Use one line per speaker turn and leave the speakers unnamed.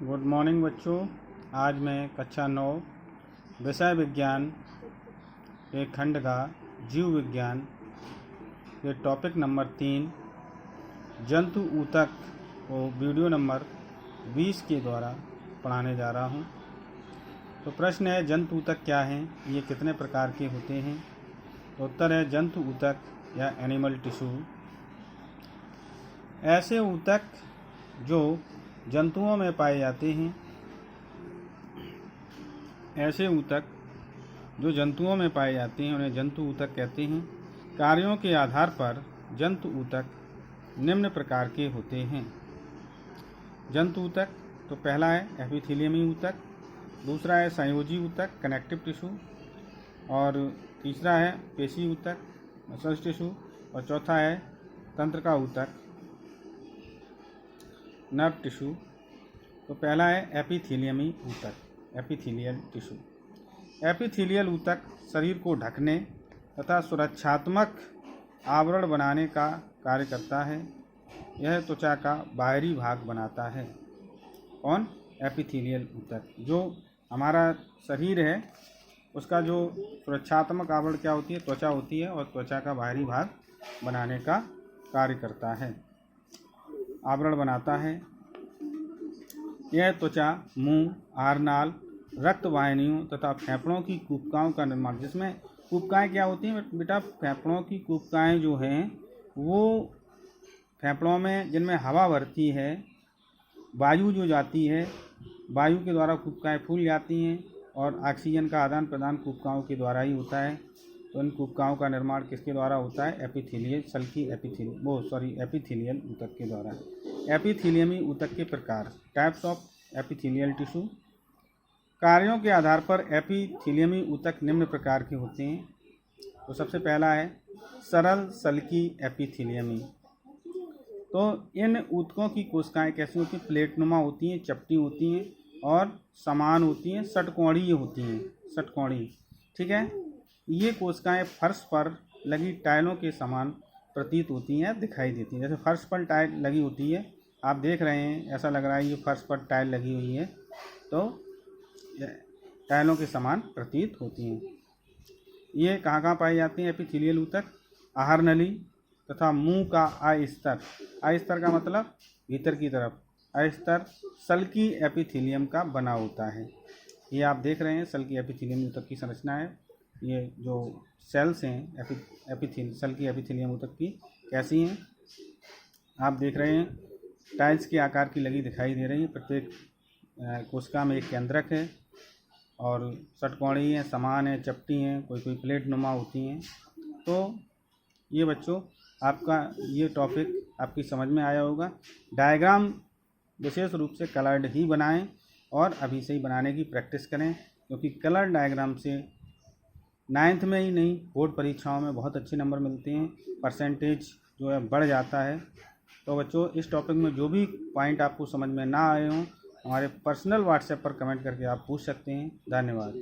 Good morning बच्चों। आज मैं कक्षा 9 विषय विज्ञान के खंड का जीव विज्ञान के टॉपिक नंबर 3 जंतु ऊतक को वीडियो नंबर 20 के द्वारा पढ़ाने जा रहा हूं। तो प्रश्न है, जंतु ऊतक क्या हैं, ये कितने प्रकार के होते हैं। तो उत्तर है जंतु ऊतक या एनिमल टिश्यू ऐसे ऊतक जो जंतुओं में पाए जाते हैं। ऐसे ऊतक जो जंतुओं में पाए जाते हैं उन्हें जंतु ऊतक कहते हैं। कार्यों के आधार पर जंतु ऊतक निम्न प्रकार के होते हैं। जंतु ऊतक तो पहला है एपिथेलियमी ऊतक, दूसरा है संयोजी ऊतक कनेक्टिव टिश्यू, और तीसरा है पेशी ऊतक मसल्स टिश्यू, और चौथा है तंत्रिका ऊतक नर्व टिश्यू। तो पहला है एपिथेलियमी ऊतक, एपिथेलियल टिश्यू। एपिथेलियल ऊतक शरीर को ढकने तथा सुरक्षात्मक आवरण बनाने का कार्य करता है। यह त्वचा का बाहरी भाग बनाता है। कौन? एपिथेलियल ऊतक। जो हमारा शरीर है उसका जो सुरक्षात्मक आवरण क्या होती है? त्वचा होती है, और त्वचा का बाहरी भाग बनाने का कार्य करता है, आवरण बनाता है। यह त्वचा मुंह, आहारनाल, रक्त वाहिनियों तथा फेफड़ों की कूपकाओं का निर्माण, जिसमें कूपकाएँ क्या होती हैं बेटा? फेफड़ों की कूपकाएँ जो हैं वो फेफड़ों में जिनमें हवा भरती है, वायु जो जाती है, वायु के द्वारा कूपकाएँ फूल जाती हैं, और ऑक्सीजन का आदान प्रदान कूपकाओं के द्वारा ही होता है। तो इन कूपकाओं का निर्माण किसके द्वारा होता है? एपिथेलियल ऊतक के द्वारा। एपिथेलियमी ऊतक के प्रकार, टाइप्स ऑफ एपिथेलियल टिश्यू। कार्यों के आधार पर एपिथेलियमी ऊतक निम्न प्रकार के होते हैं। तो सबसे पहला है सरल सल्की एपिथेलियमी। तो इन ऊतकों की कोशिकाएं कैसी होती हैं? प्लेटनुमा होती हैं, चपटी होती हैं और समान होती हैं, षटकोणीय होती हैं, षटकोणीय। ठीक है। ये कोशिकाएं फर्श पर लगी टाइलों के समान प्रतीत होती हैं, दिखाई देती हैं। जैसे फर्श पर टाइल लगी होती है, आप देख रहे हैं, ऐसा लग रहा है ये फर्श पर टाइल लगी हुई है, तो टाइलों के समान प्रतीत होती हैं। ये कहाँ कहाँ पाई जाती हैं एपिथेलियल ऊतक? आहार नली तथा मुंह का अस्तर। अस्तर का मतलब भीतर की तरफ, अस्तर सल्की एपिथेलियम का बना होता है। ये आप देख रहे हैं सल्की एपिथेलियम ऊतक की संरचना है। ये जो सेल्स हैं सल्की एपिथेलियम ऊतक की कैसी हैं आप देख रहे हैं, टाइल्स के आकार की लगी दिखाई दे रही है। प्रत्येक कोशिका में एक केंद्रक है, और षटकोणीय हैं, समान है, चपटी हैं, कोई कोई प्लेट नुमा होती हैं। तो ये बच्चों आपका ये टॉपिक आपकी समझ में आया होगा। डायग्राम विशेष रूप से कलर्ड ही बनाएं, और अभी से ही बनाने की प्रैक्टिस करें, क्योंकि कलर डायग्राम से 9th में ही नहीं, बोर्ड परीक्षाओं में बहुत अच्छे नंबर मिलते हैं, परसेंटेज जो है बढ़ जाता है। तो बच्चों इस टॉपिक में जो भी पॉइंट आपको समझ में ना आए हों, हमारे पर्सनल व्हाट्सएप पर कमेंट करके आप पूछ सकते हैं। धन्यवाद।